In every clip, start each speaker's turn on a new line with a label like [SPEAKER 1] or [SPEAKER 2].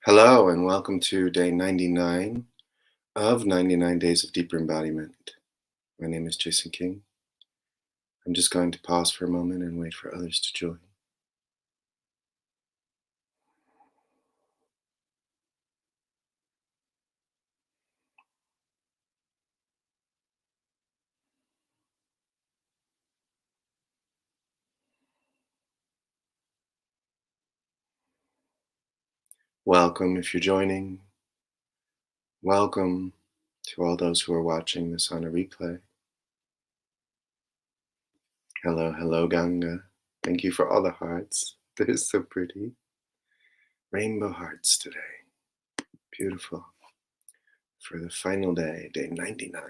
[SPEAKER 1] Hello, and welcome to day 99 of 99 Days of Deeper Embodiment. My name is Jason King. I'm just going to pause for a moment and wait for others to join. Welcome if you're joining. Welcome to all those who are watching this on a replay. Hello, hello, Ganga. Thank you for all the hearts. They're so pretty. Rainbow hearts today. Beautiful. For the final day, day 99.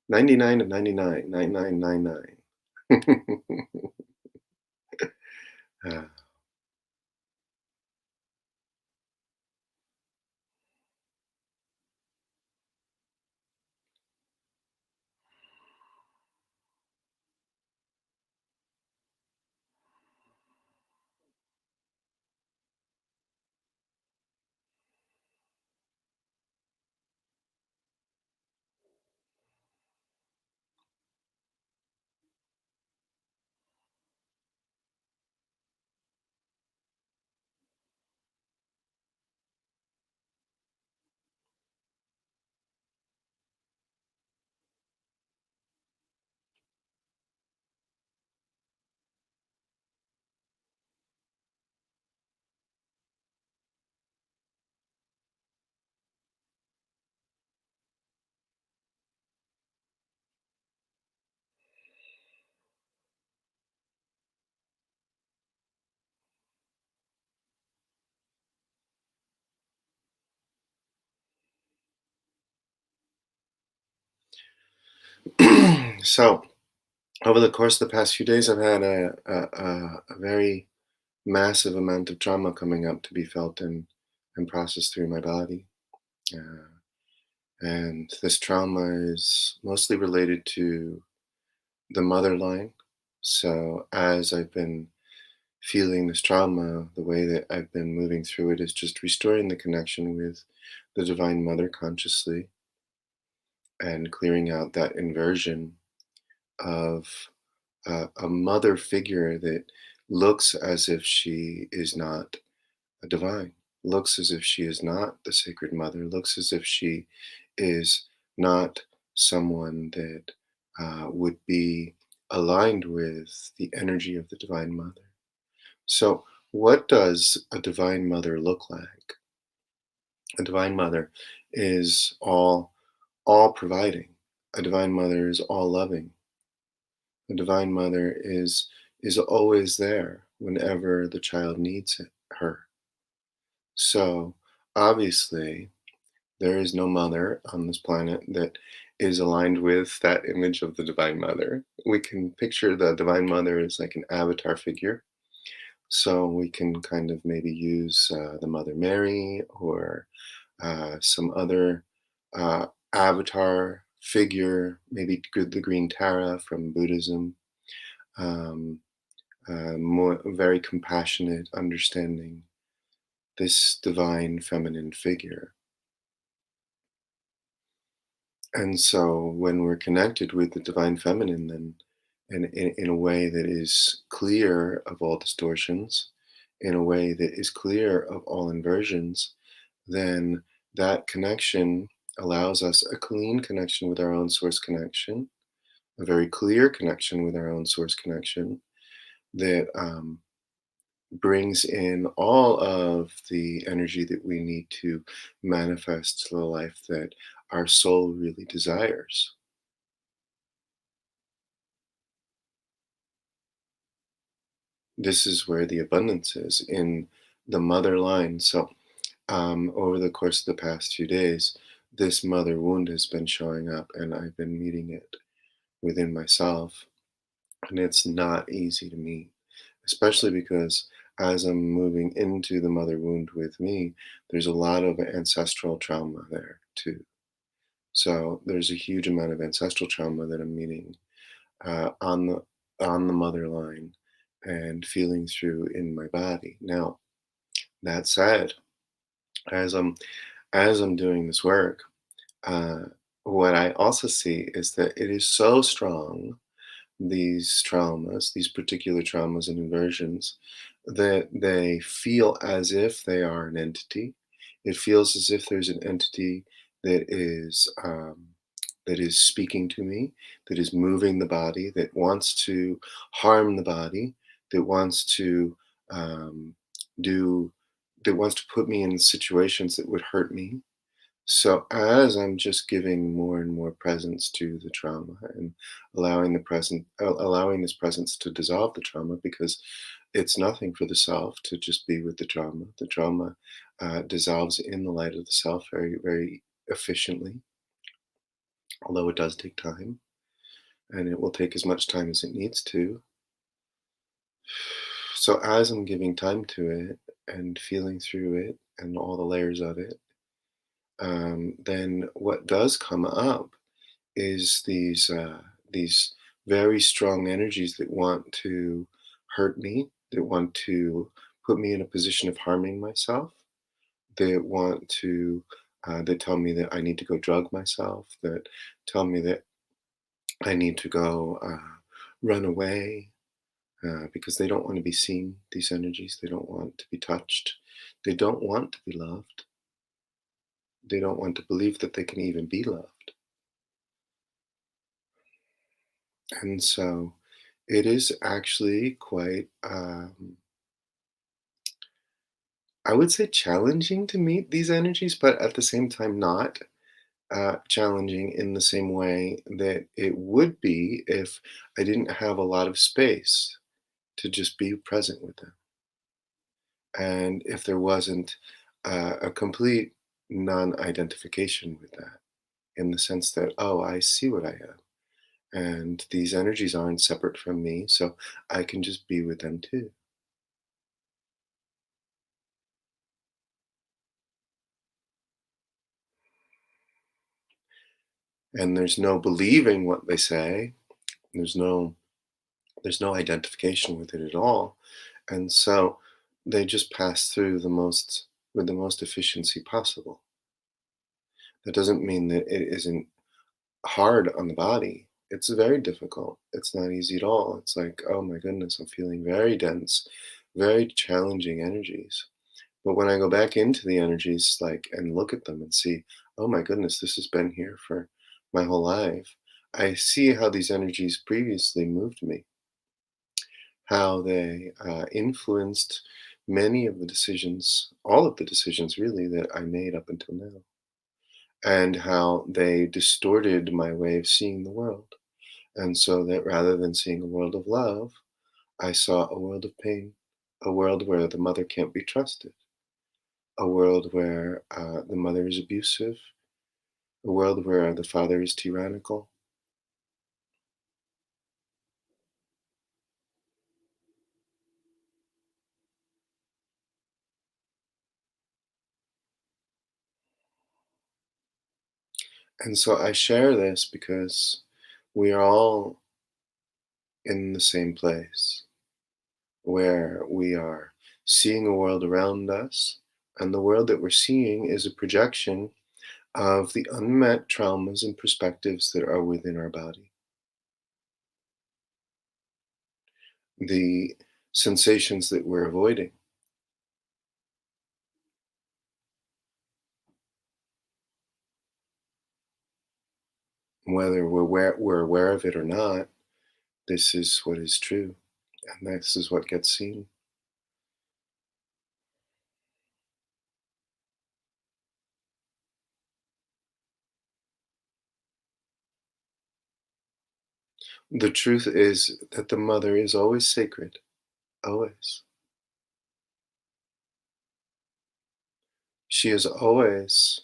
[SPEAKER 1] 99 of 99, 9999. Ah. So, over the course of the past few days, I've had a very massive amount of trauma coming up to be felt and processed through my body. Uh, and this trauma is mostly related to the mother line. So, as I've been feeling this trauma, the way that I've been moving through it is just restoring the connection with the Divine Mother consciously and clearing out that inversion of a mother figure that looks as if she is not a divine, looks as if she is not the sacred mother, looks as if she is not someone that would be aligned with the energy of the divine mother. So, what does a divine mother look like? A divine mother is all providing. A divine mother is all loving. The Divine Mother is always there whenever the child needs her. So obviously, there is no mother on this planet that is aligned with that image of the Divine Mother. We can picture the Divine Mother as like an avatar figure. So we can kind of maybe use the Mother Mary or some other avatar figure, maybe the Green Tara from Buddhism. Um, more very compassionate, understanding, this divine feminine figure. And so when we're connected with the divine feminine, then in a way that is clear of all distortions, in a way that is clear of all inversions, then that connection allows us a clean connection with our own source connection, a very clear connection with our own source connection that brings in all of the energy that we need to manifest the life that our soul really desires. This is where the abundance is in the mother line. So, over the course of the past few days, this mother wound has been showing up, and I've been meeting it within myself. And it's not easy to meet, especially because as I'm moving into the mother wound with me, there's a lot of ancestral trauma there too. So there's a huge amount of ancestral trauma that I'm meeting on the mother line and feeling through in my body. Now, that said, As I'm doing this work, uh, what I also see is that it is so strong, these traumas, these particular traumas and inversions, that they feel as if they are an entity. It feels as if there's an entity that is speaking to me, that is moving the body, that wants to harm the body, that wants to um, do, that wants to put me in situations that would hurt me. So as I'm just giving more and more presence to the trauma and allowing this presence to dissolve the trauma, because it's nothing for the self to just be with the trauma. The trauma dissolves in the light of the self very, very efficiently, although it does take time, and it will take as much time as it needs to. So as I'm giving time to it and feeling through it and all the layers of it, then what does come up is these very strong energies that want to hurt me, that want to put me in a position of harming myself, that want to that tell me that I need to go drug myself, that tell me that I need to go run away because they don't want to be seen. These energies, they don't want to be touched. They don't want to be loved. They don't want to believe that they can even be loved. And so it is actually quite, I would say, challenging to meet these energies, but at the same time, not challenging in the same way that it would be if I didn't have a lot of space to just be present with them. And if there wasn't a complete non identification with that, in the sense that, oh, I see what I am. And these energies aren't separate from me, so I can just be with them too. And there's no believing what they say. There's no there's no identification with it at all. And so they just pass through the most with the most efficiency possible. That doesn't mean that it isn't hard on the body. It's very difficult. It's not easy at all. It's like, oh my goodness, I'm feeling very dense, very challenging energies. But when I go back into the energies, like, and look at them and see, oh my goodness, this has been here for my whole life. I see how these energies previously moved me, how they influenced many of the decisions, all of the decisions really that I made up until now, and how they distorted my way of seeing the world. And so that rather than seeing a world of love, I saw a world of pain, a world where the mother can't be trusted, a world where the mother is abusive, a world where the father is tyrannical. And so I share this because we are all in the same place where we are seeing a world around us, and the world that we're seeing is a projection of the unmet traumas and perspectives that are within our body. The sensations that we're avoiding, whether we're aware of it or not, this is what is true, and this is what gets seen. The truth is that the mother is always sacred, always. She is always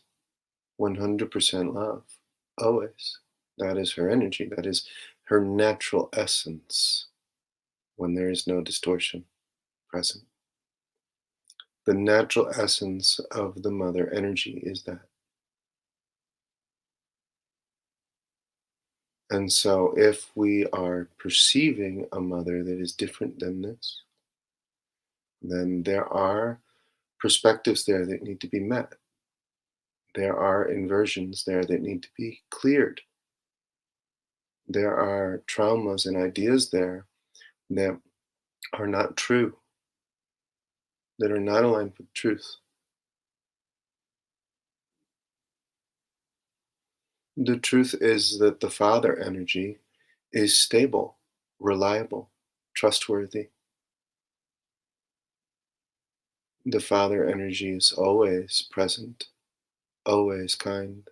[SPEAKER 1] 100% love, always. That is her energy, that is her natural essence when there is no distortion present. The natural essence of the mother energy is that. And so, if we are perceiving a mother that is different than this, then there are perspectives there that need to be met. There are inversions there that need to be cleared. There are traumas and ideas there that are not true, that are not aligned with truth. The truth is that the father energy is stable, reliable, trustworthy. The father energy is always present, always kind,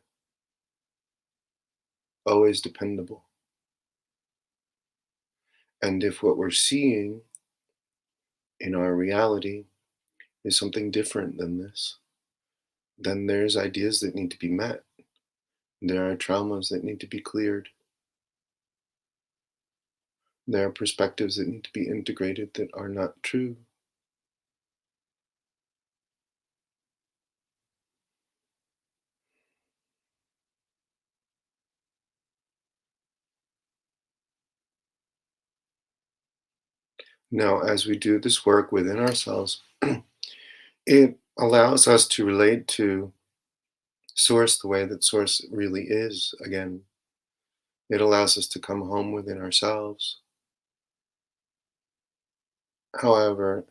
[SPEAKER 1] always dependable. And if what we're seeing in our reality is something different than this, then there's ideas that need to be met. There are traumas that need to be cleared. There are perspectives that need to be integrated that are not true. Now, as we do this work within ourselves, it allows us to relate to Source the way that Source really is again. It allows us to come home within ourselves. However,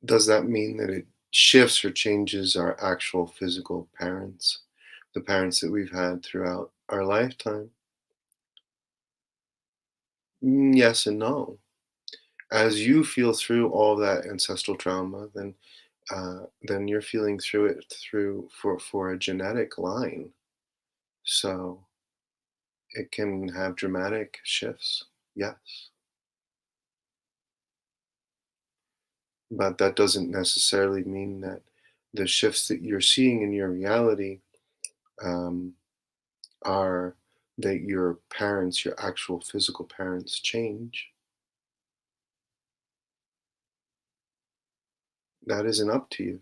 [SPEAKER 1] does that mean that it shifts or changes our actual physical parents, the parents that we've had throughout our lifetime? Yes and no. As you feel through all that ancestral trauma, then you're feeling through it through for a genetic line. So it can have dramatic shifts. Yes. But that doesn't necessarily mean that the shifts that you're seeing in your reality um, are that your parents, your actual physical parents, change. That isn't up to you.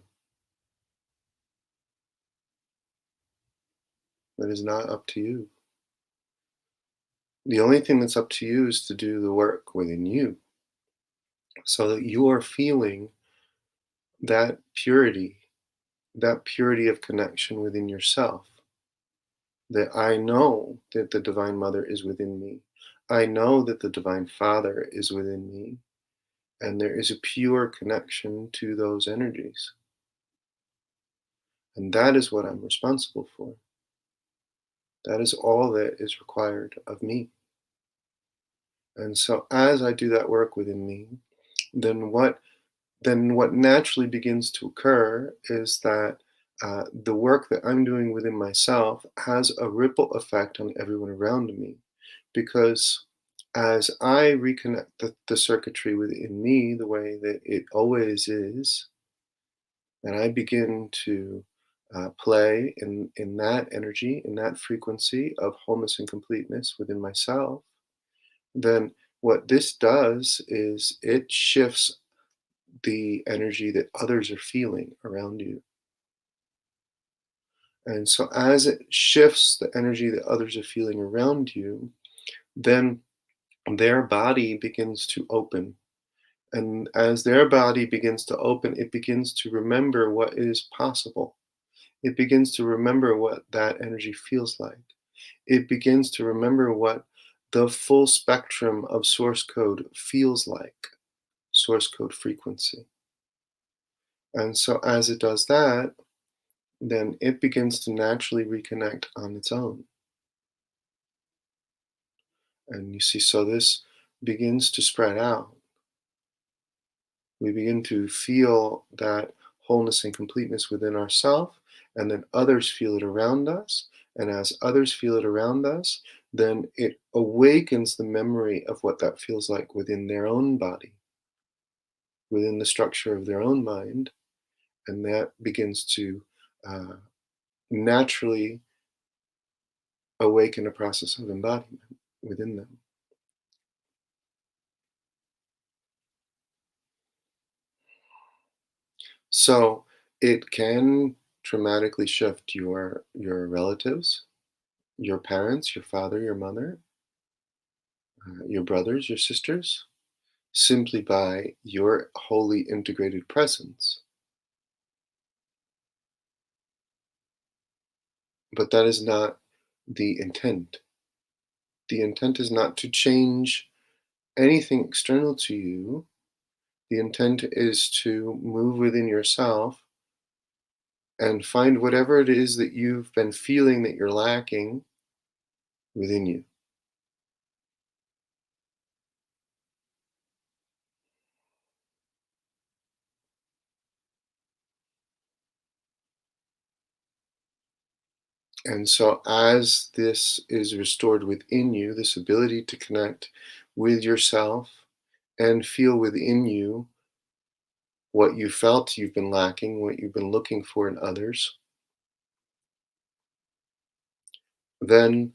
[SPEAKER 1] That is not up to you. The only thing that's up to you is to do the work within you so that you are feeling that purity, that purity of connection within yourself. That I know that the Divine Mother is within me. I know that the Divine Father is within me. And there is a pure connection to those energies. And that is what I'm responsible for. That is all that is required of me. And so as I do that work within me, then what naturally begins to occur is that the work that I'm doing within myself has a ripple effect on everyone around me. Because as I reconnect the circuitry within me the way that it always is, and I begin to play in that energy, in that frequency of wholeness and completeness within myself, then what this does is it shifts the energy that others are feeling around you. And so, as it shifts the energy that others are feeling around you, then their body begins to open. And as their body begins to open, it begins to remember what is possible. It begins to remember what that energy feels like. It begins to remember what the full spectrum of source code feels like, source code frequency. And so, as it does that, then it begins to naturally reconnect on its own. And you see, so this begins to spread out. We begin to feel that wholeness and completeness within ourselves, and then others feel it around us. And as others feel it around us, then it awakens the memory of what that feels like within their own body, within the structure of their own mind. And that begins to uh, naturally awaken a process of embodiment within them. So it can dramatically shift your relatives, your parents, your father, your mother, your brothers, your sisters, simply by your wholly integrated presence. But that is not the intent. The intent is not to change anything external to you. The intent is to move within yourself and find whatever it is that you've been feeling that you're lacking within you. And so, as this is restored within you, this ability to connect with yourself and feel within you what you felt you've been lacking, what you've been looking for in others, then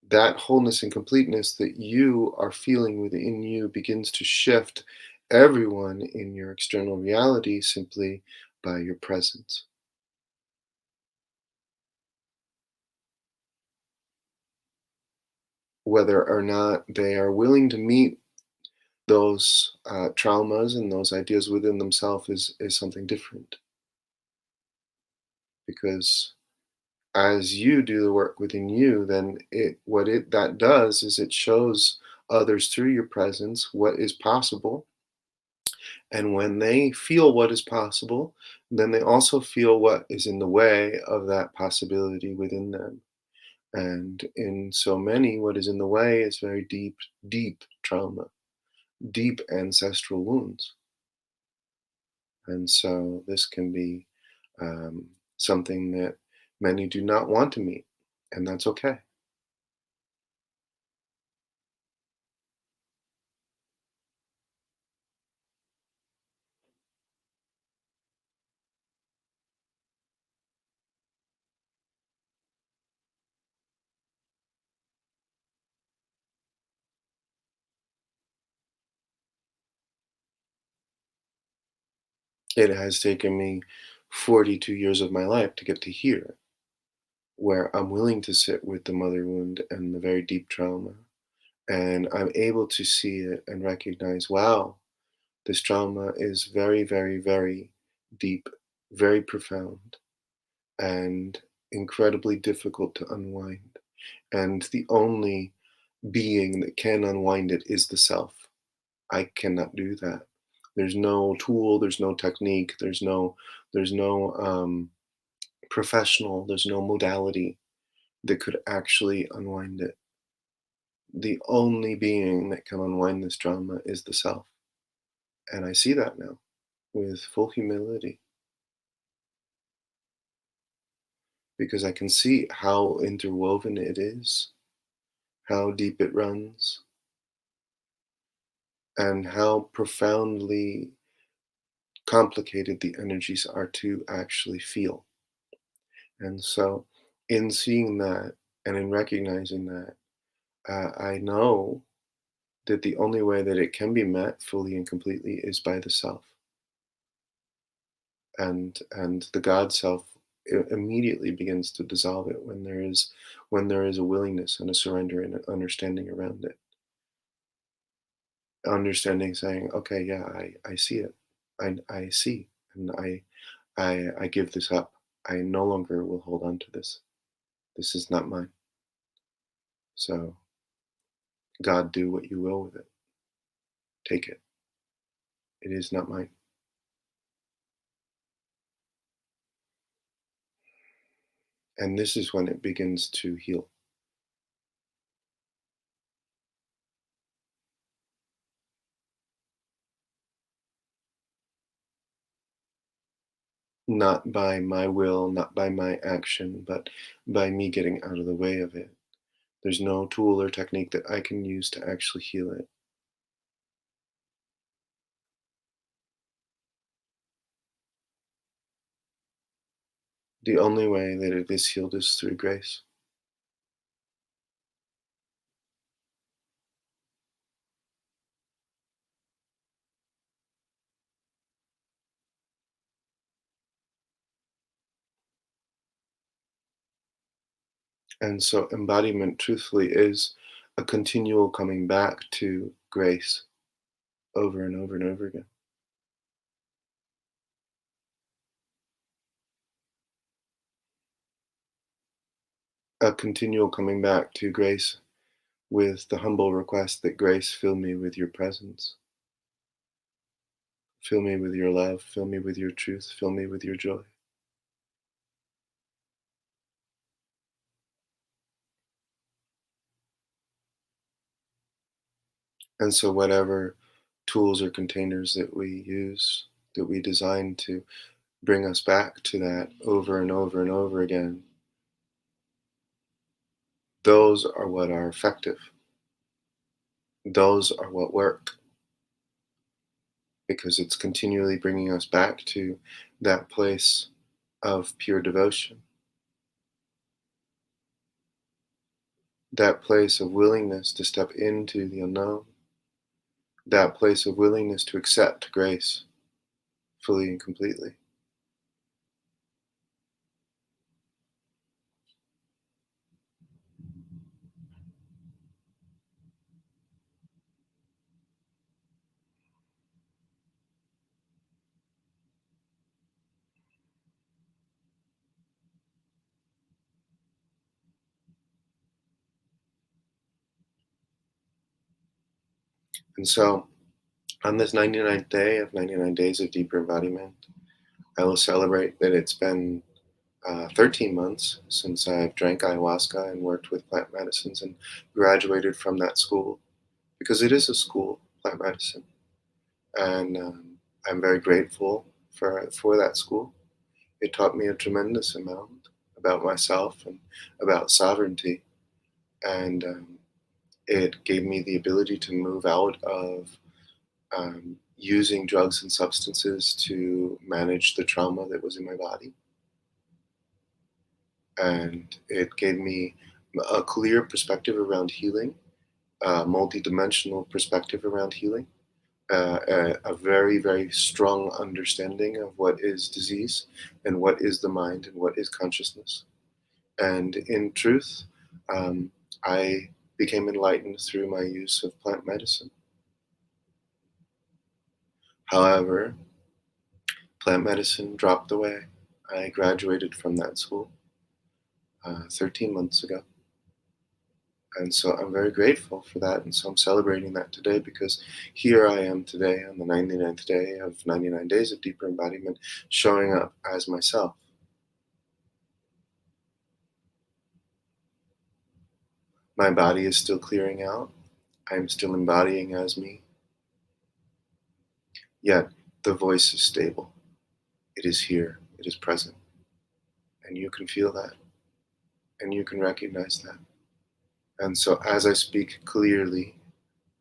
[SPEAKER 1] that wholeness and completeness that you are feeling within you begins to shift everyone in your external reality simply by your presence. Whether or not they are willing to meet those traumas and those ideas within themselves is something different. Because as you do the work within you, then it that does is it shows others through your presence what is possible. And when they feel what is possible, then they also feel what is in the way of that possibility within them. And in so many, what is in the way is very deep, deep trauma, deep ancestral wounds. And so this can be something that many do not want to meet, and that's okay. It has taken me 42 years of my life to get to here, where I'm willing to sit with the mother wound and the very deep trauma. And I'm able to see it and recognize, wow, this trauma is very, very, very deep, very profound, and incredibly difficult to unwind. And the only being that can unwind it is the self. I cannot do that. There's no tool, there's no technique, there's no professional, there's no modality that could actually unwind it. The only being that can unwind this drama is the self. And I see that now with full humility because I can see how interwoven it is, how deep it runs, and how profoundly complicated the energies are to actually feel. And so, in seeing that and in recognizing that, I know that the only way that it can be met fully and completely is by the self. And the God self immediately begins to dissolve it when there is a willingness and a surrender and an understanding around it. Understanding, saying, okay, yeah, I see it. I see, and I give this up. I no longer will hold on to this. This is not mine. So God, do what you will with it. Take it. It is not mine. And this is when it begins to heal. Not by my will, not by my action, but by me getting out of the way of it. There's no tool or technique that I can use to actually heal it. The only way that it is healed is through grace. And so embodiment, truthfully, is a continual coming back to grace over and over and over again. A continual coming back to grace with the humble request that grace fill me with your presence, fill me with your love, fill me with your truth, fill me with your joy. And so, whatever tools or containers that we use, that we design to bring us back to that over and over and over again, those are what are effective. Those are what work because it's continually bringing us back to that place of pure devotion, that place of willingness to step into the unknown, that place of willingness to accept grace fully and completely. And so, on this 99th day of 99 days of deeper embodiment, I will celebrate that it's been 13 months since I've drank ayahuasca and worked with plant medicines and graduated from that school because it is a school, plant medicine. And I'm very grateful for that school. It taught me a tremendous amount about myself and about sovereignty. And it gave me the ability to move out of using drugs and substances to manage the trauma that was in my body. And it gave me a clear perspective around healing, a multidimensional perspective around healing, a very, very strong understanding of what is disease and what is the mind and what is consciousness. And in truth, um, I became enlightened through my use of plant medicine. However, plant medicine dropped away. I graduated from that school 13 months ago. And so I'm very grateful for that. And so I'm celebrating that today because here I am today on the 99th day of 99 days of deeper embodiment, showing up as myself. My body is still clearing out. I'm still embodying as me. Yet the voice is stable. It is here. It is present. And you can feel that. And you can recognize that. And so as I speak clearly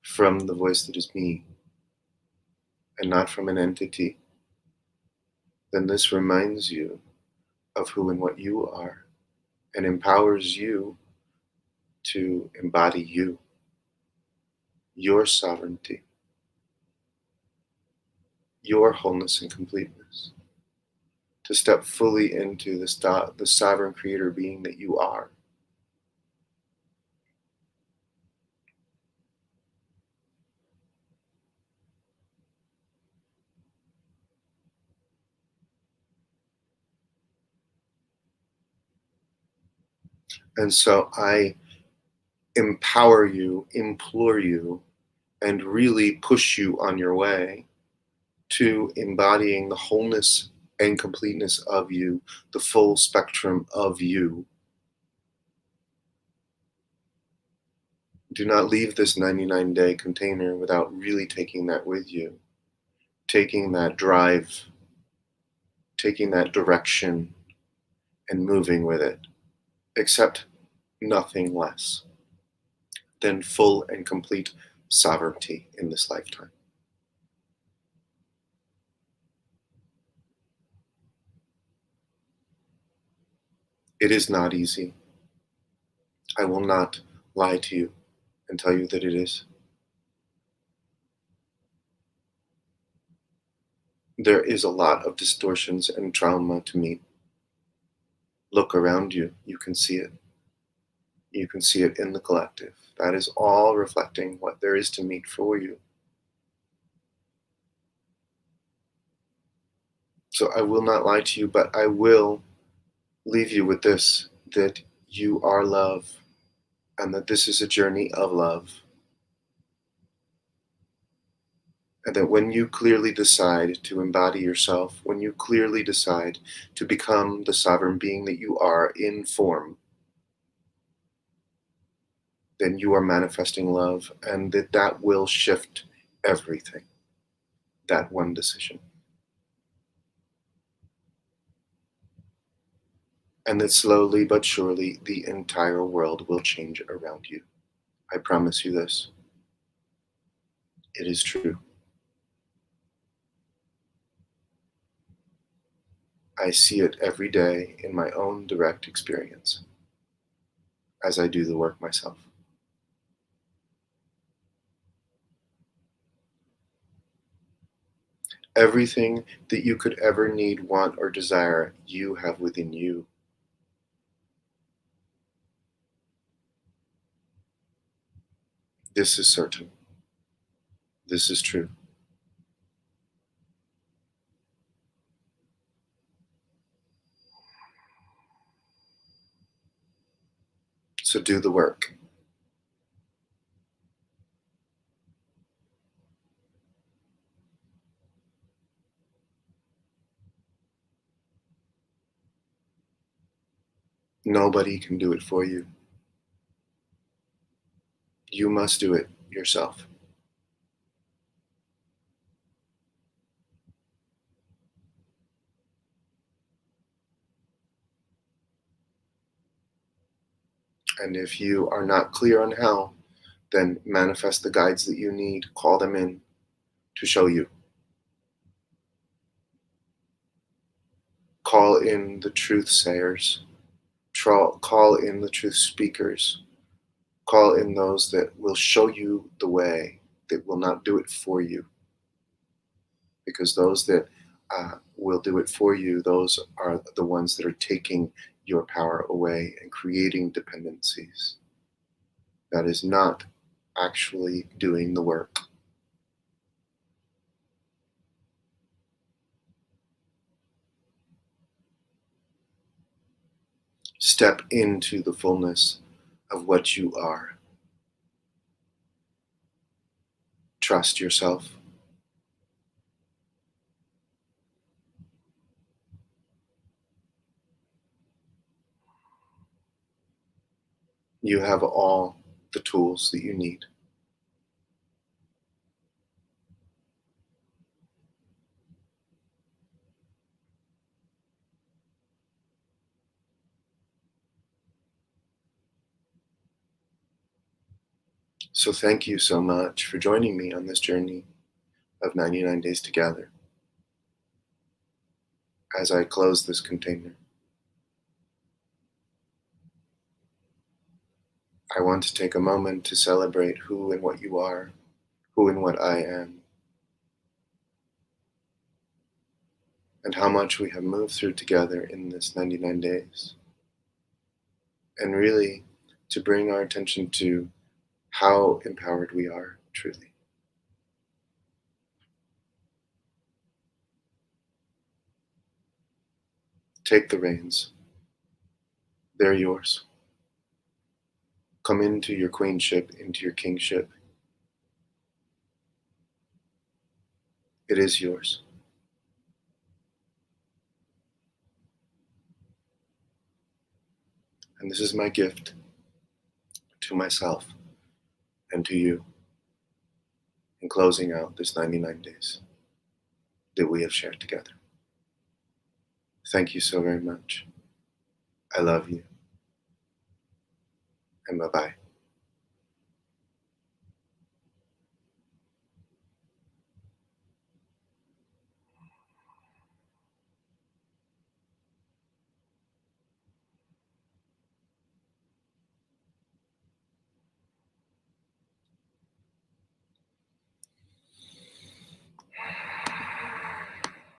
[SPEAKER 1] from the voice that is me and not from an entity, then this reminds you of who and what you are and empowers you to embody you, your sovereignty, your wholeness and completeness, to step fully into the sovereign creator being that you are. And so I empower you, implore you, and really push you on your way to embodying the wholeness and completeness of you, the full spectrum of you. Do not leave this 99-day container without really taking that with you, taking that drive, taking that direction, and moving with it. Accept nothing less than full and complete sovereignty in this lifetime. It is not easy. I will not lie to you and tell you that it is. There is a lot of distortions and trauma to meet. Look around you, you can see it. You can see it in the collective. That is all reflecting what there is to meet for you. So I will not lie to you, but I will leave you with this, that you are love, and that this is a journey of love. And that when you clearly decide to embody yourself, when you clearly decide to become the sovereign being that you are in form, then you are manifesting love, and that will shift everything. That one decision. And that slowly but surely the entire world will change around you. I promise you this. It is true. I see it every day in my own direct experience as I do the work myself. Everything that you could ever need, want, or desire, you have within you. This is certain. This is true. So do the work. Nobody can do it for you. You must do it yourself. And if you are not clear on how, then manifest the guides that you need. Call them in to show you. Call in the truth sayers. Call in the truth speakers. Call in those that will show you the way, that will not do it for you. Because those that will do it for you, those are the ones that are taking your power away and creating dependencies. That is not actually doing the work. Step into the fullness of what you are. Trust yourself. You have all the tools that you need. So thank you so much for joining me on this journey of 99 Days Together. As I close this container, I want to take a moment to celebrate who and what you are, who and what I am, and how much we have moved through together in this 99 days. And really to bring our attention to how empowered we are, truly. Take the reins. They're yours. Come into your queenship, into your kingship. It is yours. And this is my gift to myself and to you in closing out this 99 days that we have shared together. Thank you so very much. I love you. And bye-bye.